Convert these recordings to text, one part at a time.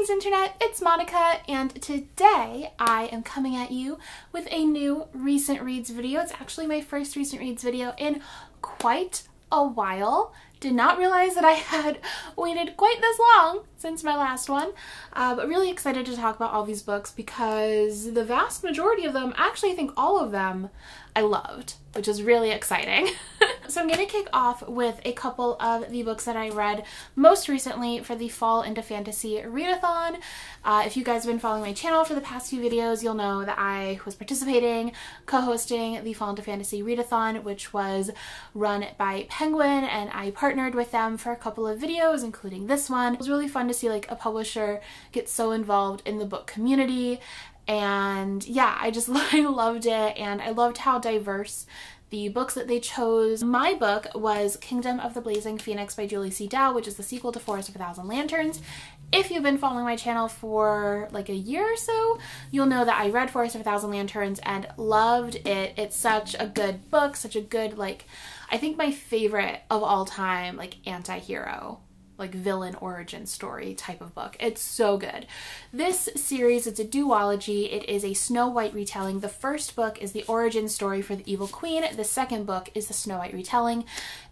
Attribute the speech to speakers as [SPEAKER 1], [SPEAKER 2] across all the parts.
[SPEAKER 1] Greetings Internet, it's Monica, and today I am coming at you with a new recent reads video. It's actually my first recent reads video in quite a while. Did not realize that I had waited quite this long since my last one, but really excited to talk about all these books because the vast majority of them, actually I think all of them, I loved, which is really exciting. So I'm going to kick off with a couple of the books that I read most recently for the Fall into Fantasy Readathon. If you guys have been following my channel for the past few videos, you'll know that I was participating, co-hosting the Fall into Fantasy Readathon, which was run by Penguin, and I partnered with them for a couple of videos, including this one. It was really fun to see like a publisher get so involved in the book community. And yeah, I loved it, and I loved how diverse the books that they chose. My book was Kingdom of the Blazing Phoenix by Julie C. Dow, which is the sequel to Forest of a Thousand Lanterns. If you've been following my channel for like a year or so, you'll know that I read Forest of a Thousand Lanterns and loved it. It's such a good book, such a good, like, I think my favorite of all time, like, anti-hero, like villain origin story type of book. It's so good. This series, it's a duology. It is a Snow White retelling. The first book is the origin story for the Evil Queen. The second book is the Snow White retelling.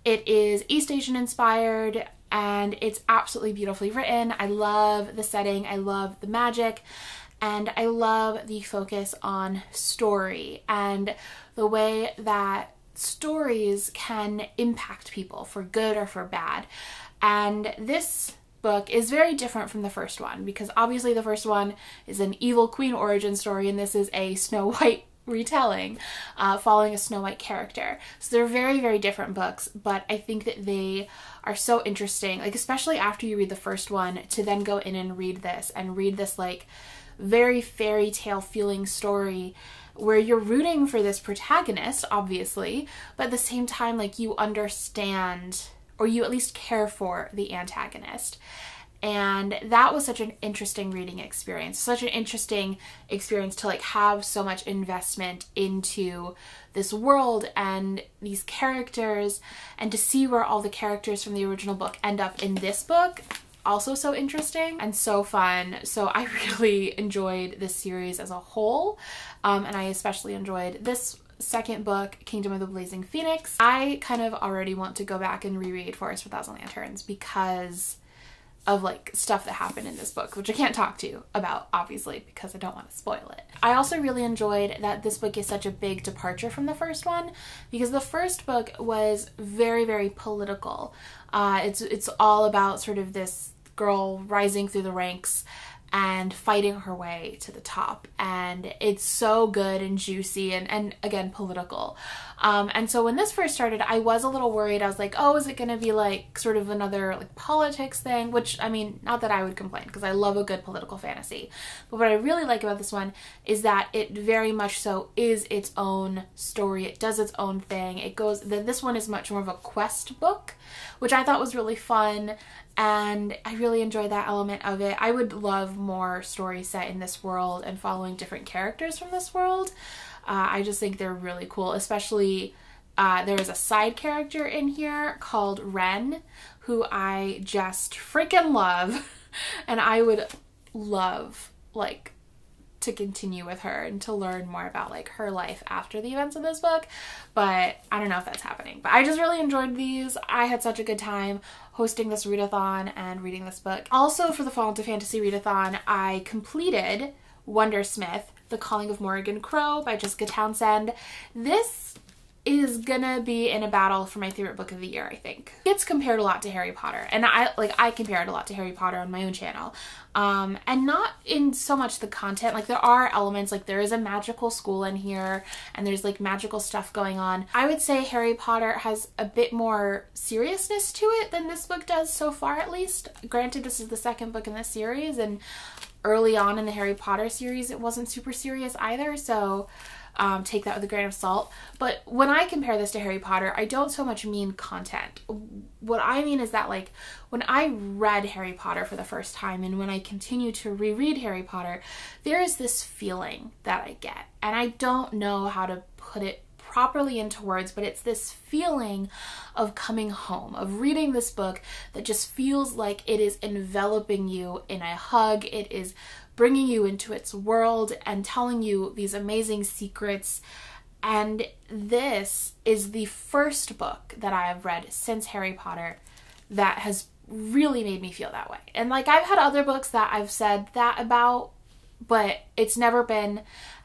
[SPEAKER 1] It is East Asian inspired and it's absolutely beautifully written. I love the setting. I love the magic. And I love the focus on story and the way that stories can impact people for good or for bad. And this book is very different from the first one because obviously the first one is an Evil Queen origin story and this is a Snow White retelling following a Snow White character. So they're very, very different books, but I think that they are so interesting, like especially after you read the first one, to then go in and read this like very fairy tale feeling story where you're rooting for this protagonist, obviously, but at the same time, like, you understand, or you at least care for, the antagonist. And that was such an interesting reading experience, such an interesting experience to like have so much investment into this world and these characters, and to see where all the characters from the original book end up in this book. Also so interesting and so fun. So I really enjoyed this series as a whole, and I especially enjoyed this second book, Kingdom of the Blazing Phoenix. I kind of already want to go back and reread Forest of a Thousand Lanterns because of like stuff that happened in this book, which I can't talk to you about obviously because I don't want to spoil it. I also really enjoyed that this book is such a big departure from the first one because the first book was very, very political. It's all about sort of this girl rising through the ranks and fighting her way to the top, and it's so good and juicy and again political. And so when this first started, I was a little worried. I was like, oh, is it gonna be like sort of another like politics thing? Which, I mean, not that I would complain because I love a good political fantasy, but what I really like about this one is that it very much so is its own story. It does its own thing. This one is much more of a quest book, which I thought was really fun, and I really enjoyed that element of it. I would love more stories set in this world and following different characters from this world. I just think they're really cool, especially there is a side character in here called Ren, who I just freaking love, and I would love like to continue with her and to learn more about like her life after the events of this book, but I don't know if that's happening. But I just really enjoyed these. I had such a good time hosting this readathon and reading this book. Also for the Fall into Fantasy Readathon, I completed Wondersmith, The Calling of Morrigan Crow by Jessica Townsend. This is gonna be in a battle for my favorite book of the year, I think. It's compared a lot to Harry Potter, and I compare it a lot to Harry Potter on my own channel. And not in so much the content, like there are elements, like there is a magical school in here and there's like magical stuff going on. I would say Harry Potter has a bit more seriousness to it than this book does so far, at least. Granted, this is the second book in this series, and early on in the Harry Potter series it wasn't super serious either, so take that with a grain of salt. But when I compare this to Harry Potter, I don't so much mean content. What I mean is that like when I read Harry Potter for the first time and when I continue to reread Harry Potter, there is this feeling that I get, and I don't know how to put it properly into words, but it's this feeling of coming home, of reading this book that just feels like it is enveloping you in a hug. It is bringing you into its world and telling you these amazing secrets. And this is the first book that I have read since Harry Potter that has really made me feel that way. And like, I've had other books that I've said that about, but it's never been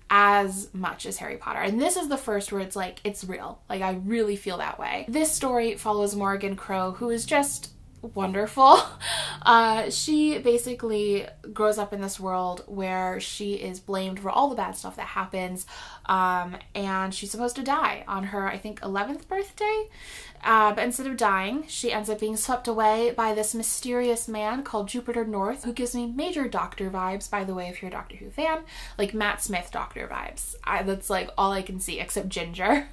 [SPEAKER 1] as much as Harry Potter. And this is the first where it's like, it's real. Like, I really feel that way. This story follows Morgan Crow, who is just wonderful. She basically grows up in this world where she is blamed for all the bad stuff that happens, and she's supposed to die on her, I think, 11th birthday. But instead of dying, she ends up being swept away by this mysterious man called Jupiter North, who gives me major Doctor vibes, by the way, if you're a Doctor Who fan. Like Matt Smith Doctor vibes. That's like all I can see, except Ginger.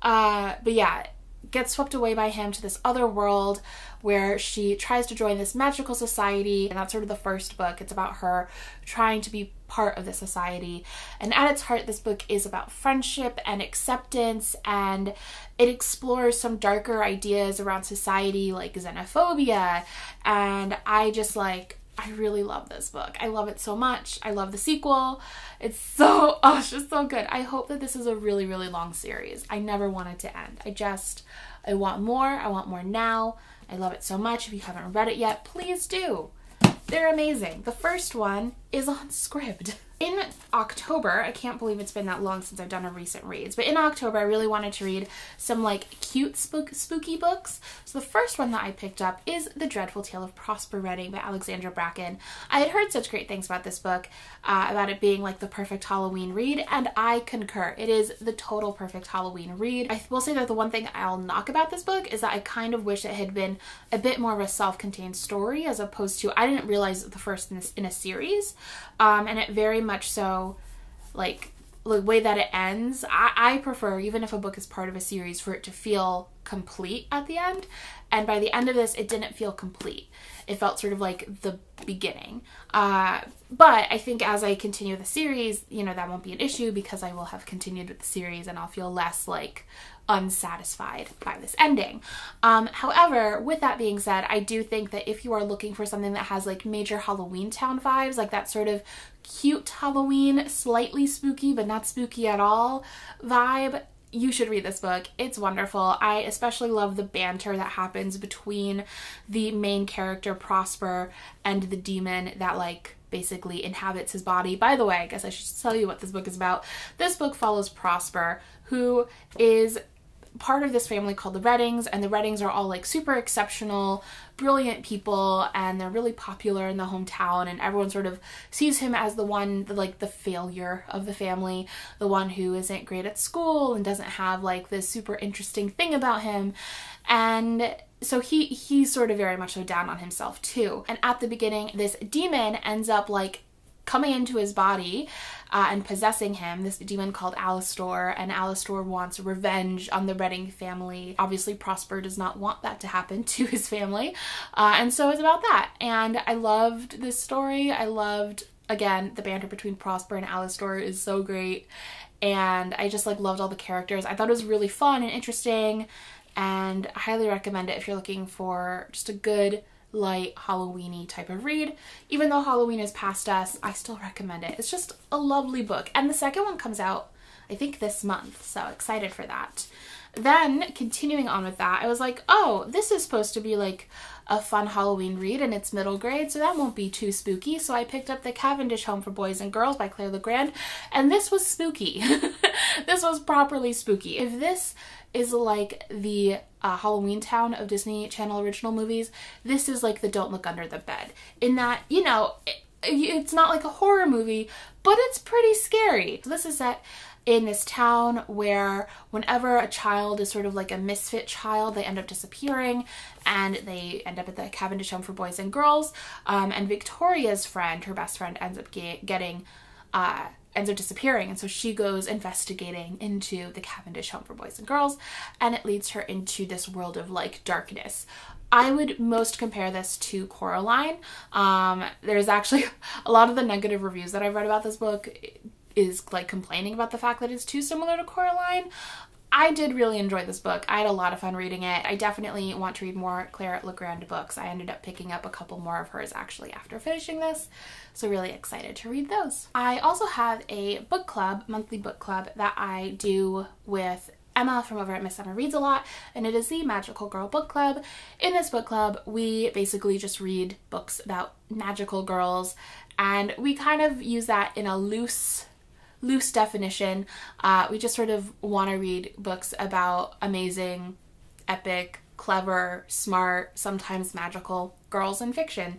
[SPEAKER 1] But yeah, gets swept away by him to this other world where she tries to join this magical society, and that's sort of the first book. It's about her trying to be part of the society, and at its heart this book is about friendship and acceptance, and it explores some darker ideas around society like xenophobia, and I really love this book. I love it so much. I love the sequel. It's just so good. I hope that this is a really, really long series. I never want it to end. I want more. I want more now. I love it so much. If you haven't read it yet, please do. They're amazing. The first one is on Scribd. In October, I can't believe it's been that long since I've done a recent reads, but in October I really wanted to read some like cute spooky books. So the first one that I picked up is The Dreadful Tale of Prosper Redding by Alexandra Bracken. I had heard such great things about this book, about it being like the perfect Halloween read, and I concur. It is the total perfect Halloween read. I will say that the one thing I'll knock about this book is that I kind of wish it had been a bit more of a self-contained story, as opposed to, I didn't realize the first in a series, and it very much so, like, the way that it ends, I prefer, even if a book is part of a series, for it to feel complete at the end. And by the end of this, it didn't feel complete. It felt sort of like the beginning. But I think as I continue the series, you know, that won't be an issue, because I will have continued with the series and I'll feel less like unsatisfied by this ending. However, with that being said, I do think that if you are looking for something that has like major Halloween Town vibes, like that sort of cute Halloween, slightly spooky but not spooky at all vibe, you should read this book. It's wonderful. I especially love the banter that happens between the main character Prosper and the demon that like basically inhabits his body. By the way, I guess I should tell you what this book is about. This book follows Prosper, who is part of this family called the Reddings, and the Reddings are all like super exceptional, brilliant people, and they're really popular in the hometown, and everyone sort of sees him as the one, like the failure of the family, the one who isn't great at school and doesn't have like this super interesting thing about him. And so he's sort of very much so down on himself too. And at the beginning, this demon ends up like coming into his body and possessing him, this demon called Alastor, and Alastor wants revenge on the Redding family. Obviously, Prosper does not want that to happen to his family, and so it's about that. And I loved this story. I loved, again, the banter between Prosper and Alastor is so great, and I just like loved all the characters. I thought it was really fun and interesting, and I highly recommend it if you're looking for just a good, light, Halloween-y type of read. Even though Halloween is past us, I still recommend it. It's just a lovely book. And the second one comes out, I think, this month, so excited for that. Then, continuing on with that, I was like, oh, this is supposed to be like a fun Halloween read, and it's middle grade, so that won't be too spooky. So I picked up The Cavendish Home for Boys and Girls by Claire Legrand, and this was spooky. This was properly spooky. If this is like the Halloween Town of Disney Channel original movies, this is like the Don't Look Under the Bed, in that, you know, it's not like a horror movie, but it's pretty scary. So this is set in this town where whenever a child is sort of like a misfit child, they end up disappearing, and they end up at the Cavendish Home for Boys and Girls, and Victoria's friend, her best friend, ends up ends up disappearing, and so she goes investigating into the Cavendish Home for Boys and Girls, and it leads her into this world of like darkness. I would most compare this to Coraline. There's actually a lot of the negative reviews that I've read about this book is like complaining about the fact that it's too similar to Coraline. I did really enjoy this book. I had a lot of fun reading it. I definitely want to read more Claire Legrand books. I ended up picking up a couple more of hers actually after finishing this, so really excited to read those. I also have a book club, monthly book club, that I do with Emma from over at Miss Emma Reads a Lot, and it is the Magical Girl Book Club. In this book club, we basically just read books about magical girls, and we kind of use that in a loose definition. We just sort of want to read books about amazing, epic, clever, smart, sometimes magical girls in fiction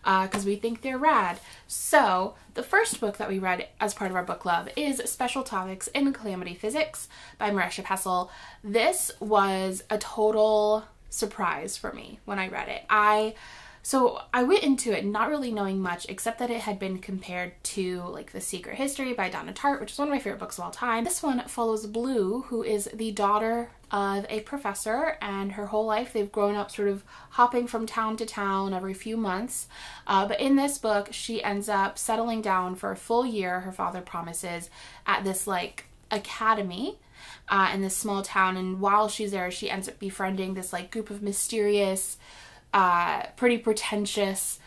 [SPEAKER 1] because we think they're rad. So the first book that we read as part of our book club is Special Topics in Calamity Physics by Marisha Pessl. This was a total surprise for me when I read it. So I went into it not really knowing much except that it had been compared to like The Secret History by Donna Tartt, which is one of my favorite books of all time. This one follows Blue, who is the daughter of a professor, and her whole life they've grown up sort of hopping from town to town every few months. But in this book, she ends up settling down for a full year, her father promises, at this like academy in this small town. And while she's there, she ends up befriending this like group of mysterious, pretty pretentious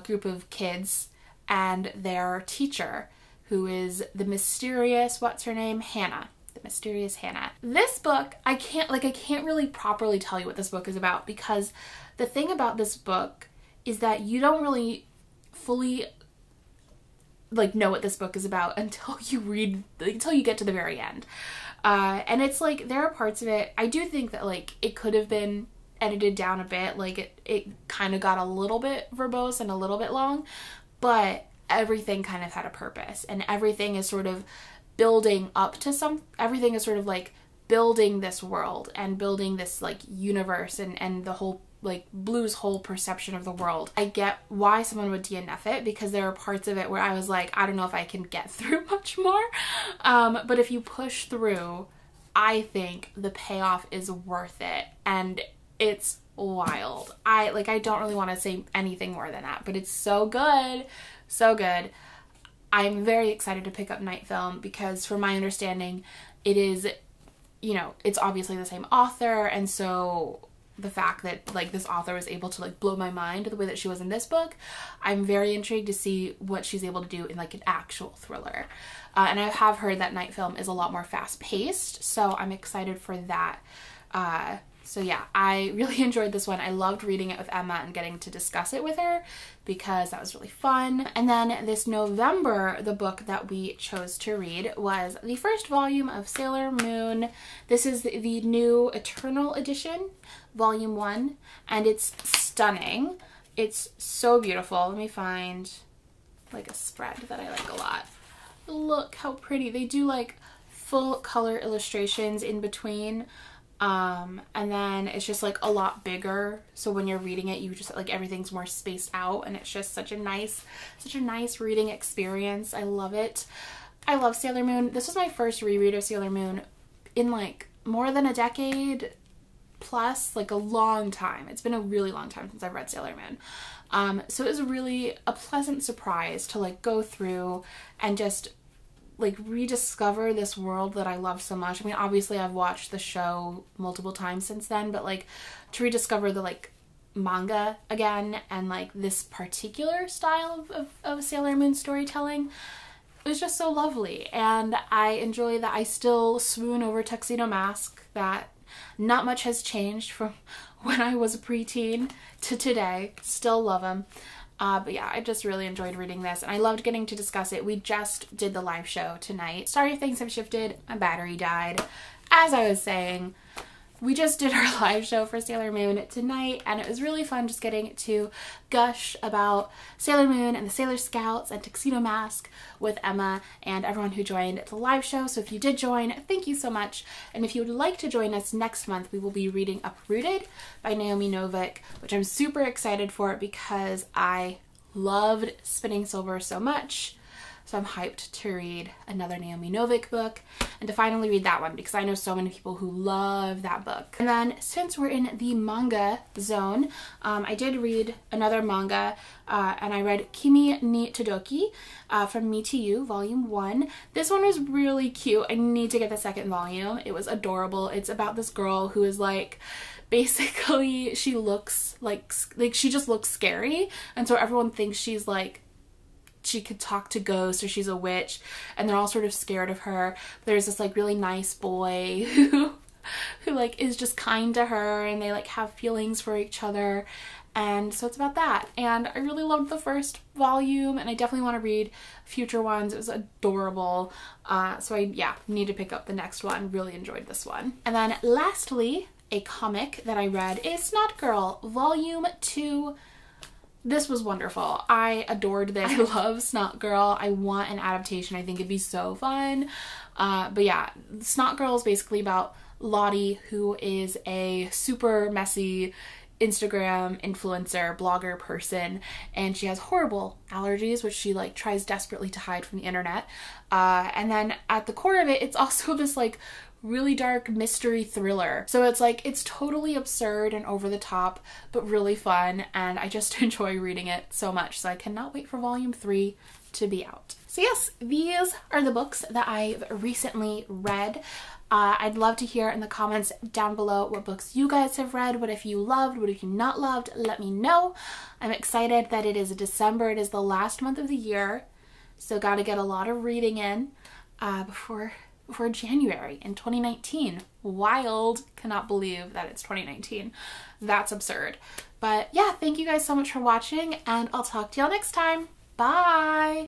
[SPEAKER 1] group of kids and their teacher, who is the mysterious, what's her name? Hannah. The mysterious Hannah. This book, I can't really properly tell you what this book is about, because the thing about this book is that you don't really fully like know what this book is about until you get to the very end. And it's like, there are parts of it, I do think that like it could have been edited down a bit, like it kind of got a little bit verbose and a little bit long, but everything kind of had a purpose, and everything is sort of building up to everything is sort of like building this world and building this like universe and the whole like Blue's whole perception of the world. I get why someone would DNF it, because there are parts of it where I was like, I don't know if I can get through much more, but if you push through, I think the payoff is worth it, and it's wild. I don't really want to say anything more than that, but it's so good. So good. I'm very excited to pick up Night Film because from my understanding, it is, you know, it's obviously the same author, and so the fact that like this author was able to like blow my mind the way that she was in this book, I'm very intrigued to see what she's able to do in like an actual thriller. And I have heard that Night Film is a lot more fast-paced, so I'm excited for that. So yeah, I really enjoyed this one. I loved reading it with Emma and getting to discuss it with her because that was really fun. And then this November, the book that we chose to read was the first volume of Sailor Moon. This is the new Eternal edition, volume 1, and it's stunning. It's so beautiful. Let me find like a spread that I like a lot. Look how pretty. They do like full color illustrations in between. And then it's just like a lot bigger, so when you're reading it, you just like everything's more spaced out, and it's just such a nice reading experience. I love it. I love Sailor Moon. This was my first reread of Sailor Moon in like more than a decade plus, like a long time. It's been a really long time since I've read Sailor Moon. So it was really a pleasant surprise to like go through and just like rediscover this world that I love so much. I mean, obviously I've watched the show multiple times since then, but like to rediscover the like manga again and like this particular style of Sailor Moon storytelling, it was just so lovely. And I enjoy that I still swoon over Tuxedo Mask, that not much has changed from when I was a preteen to today. Still love him. But yeah, I just really enjoyed reading this, and I loved getting to discuss it. We just did the live show tonight. Sorry if things have shifted. My battery died. As I was saying, we just did our live show for Sailor Moon tonight, and it was really fun just getting to gush about Sailor Moon and the Sailor Scouts and Tuxedo Mask with Emma and everyone who joined the live show. So if you did join, thank you so much. And if you would like to join us next month, we will be reading Uprooted by Naomi Novik, which I'm super excited for because I loved Spinning Silver so much. So I'm hyped to read another Naomi Novik book and to finally read that one because I know so many people who love that book. And then since we're in the manga zone, I did read another manga and I read Kimi ni Todoki from Me to You, volume 1. This one was really cute. I need to get the second volume. It was adorable. It's about this girl who is like, basically she looks like she just looks scary, and so everyone thinks she's like, she could talk to ghosts or she's a witch, and they're all sort of scared of her. There's this like really nice boy who like is just kind to her, and they like have feelings for each other, and so it's about that. And I really loved the first volume, and I definitely want to read future ones. It was adorable. So I need to pick up the next one. Really enjoyed this one. And then lastly, a comic that I read is Snot Girl volume 2. This was wonderful. I adored this. I love Snot Girl. I want an adaptation. I think it'd be so fun. But yeah, Snot Girl is basically about Lottie, who is a super messy Instagram influencer, blogger person, and she has horrible allergies, which she like tries desperately to hide from the internet. And then at the core of it, it's also this like really dark mystery thriller. So it's like, it's totally absurd and over the top, but really fun, and I just enjoy reading it so much. So I cannot wait for volume 3 to be out. So yes, these are the books that I've recently read. I'd love to hear in the comments down below what books you guys have read. What if you loved? What if you not loved? Let me know. I'm excited that it is December. It is the last month of the year, so gotta get a lot of reading in before January in 2019. Wild. Cannot believe that it's 2019. That's absurd. But yeah, thank you guys so much for watching, and I'll talk to y'all next time. Bye!